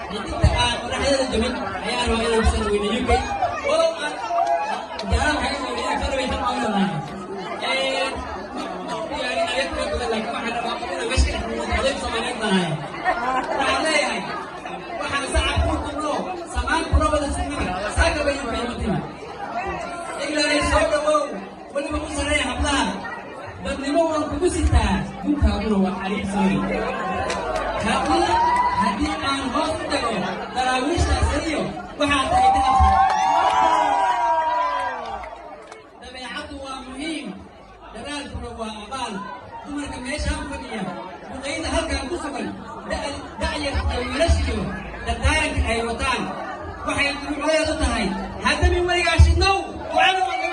inta aan madaxyada jabin ayaan waa inaan soo dhaweynay UK walow aan jaara waxay soo dhaweynay soo dhaweynay maamulanahay yani ayad ka badan laakiin waxaan rabaa inaan meesha ka dhexmuudo adeeg Soomaaliyeed banahay waxaan leeyahay waxaan sacab ku turno samaan kurabada sinima saaga bay u qiimatima ilaahay soo dhawow waliba u sareeya hablaha dadnimo waan kugu sitaa guntaaduna waa xariir sooy haddii aan hoos u tago daraawiishtaas iyo waxaa tahay daqabka dabeecaddu waa muhiim dadaalkuna waa abaal dumarka meeshaan fadhiya duqayda halkaan ku sugan da'yarta iyo wiilashiyo dadaaranka ay wataan waxay dunuucdeedu tahay haddami weligaa shidnow ducada waa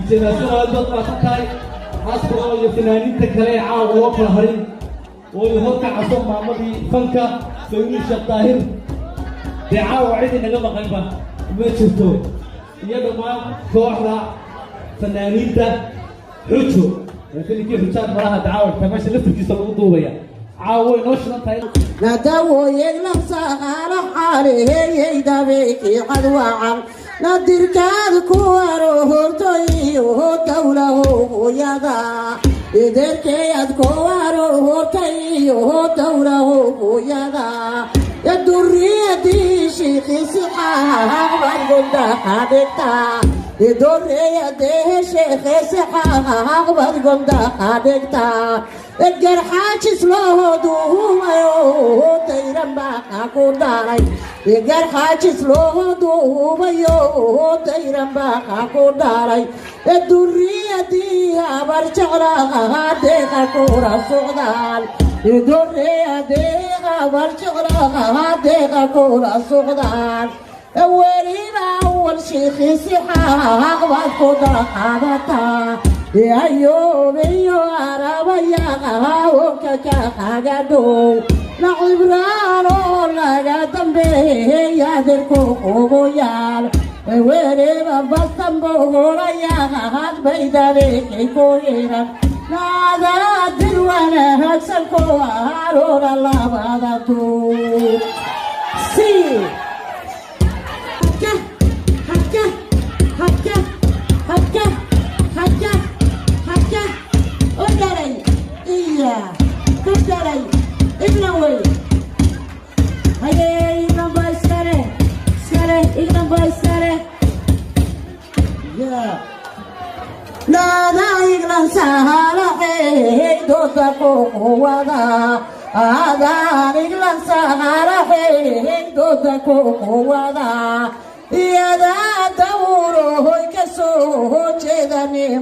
جنازة البطلة خطاي أصبحوا يفنانين تكلي عاو وكل هرين ويهوك عصوم معمدي فنكا فيونيش الطاهر دعاو عيدي نقل قلبا ما شفتوه يدو ما كوحنا فنانين تا حجو يخلي كيف حجات مراها دعاو تماشي لفتر كيسا الوضوبية عاو نوشنا تايل ندو يغلب سهر حالي يدبيكي عدوان نادر كاد كوارو هرتوي دولة يدا يدر كاد كوارو هرتوي دولة يدا يدري دي شيخ سحاق بالقلد حدكتا يدري دي شيخ سحاق بالقلد حدكتا الجرحى تسلوه دوما يو تيرم باقا كوداري الجرحى تسلوه دوما يو تيرم باقا كوداري الدرية دي برشغلها ديها كورا سودان الدرية دي برشغلها ديها كورا سودان ورينا أول شيخ سحاق والخضر حابتا يا يوم يا ربيا وكاكا حاجدو نعبران ولا قدم يا دركو خويال ورينا بستم بوريا هاد بيداري كويرا نادا درونا هكسكو هارون الله بادتو سي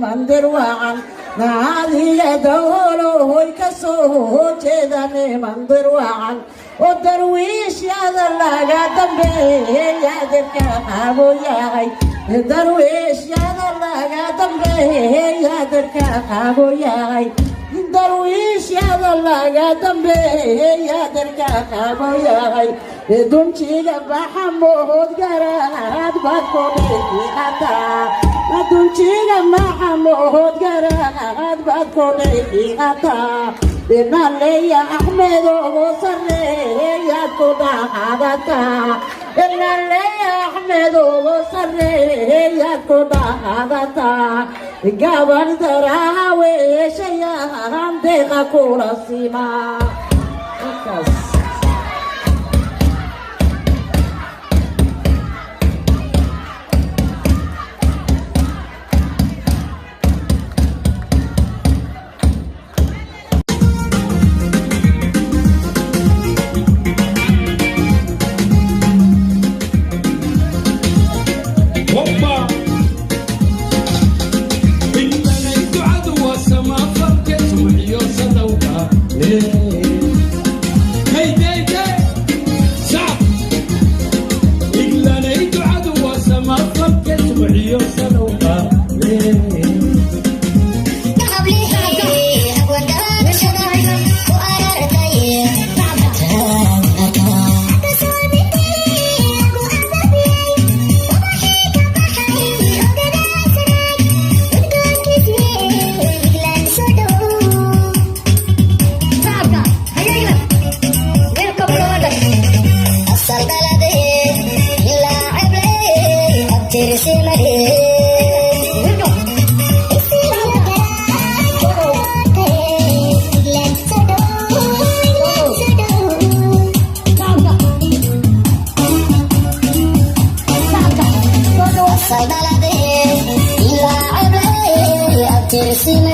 मंदिर वाहन नादिया दौलो होई कसो चेदने मंदिर वाहन ओ दरवेश याद लगा तबे याद का वो याई दरवेश याद लगा तबे याद का वो याई दरवेश याद लगा तबे याद का वो याई दुम चीगा बहमोद गराद बाको देखी आता Adunchiga Mahamud Garad Bakone Ata Inaleya Ahmedo Sarreya Kuda Hadata Inaleya Ahmedo Sarreya Kuda Hadata Gaban Darawe Shayan Dega Kurasima Sai balade, ila abre, abtir sime.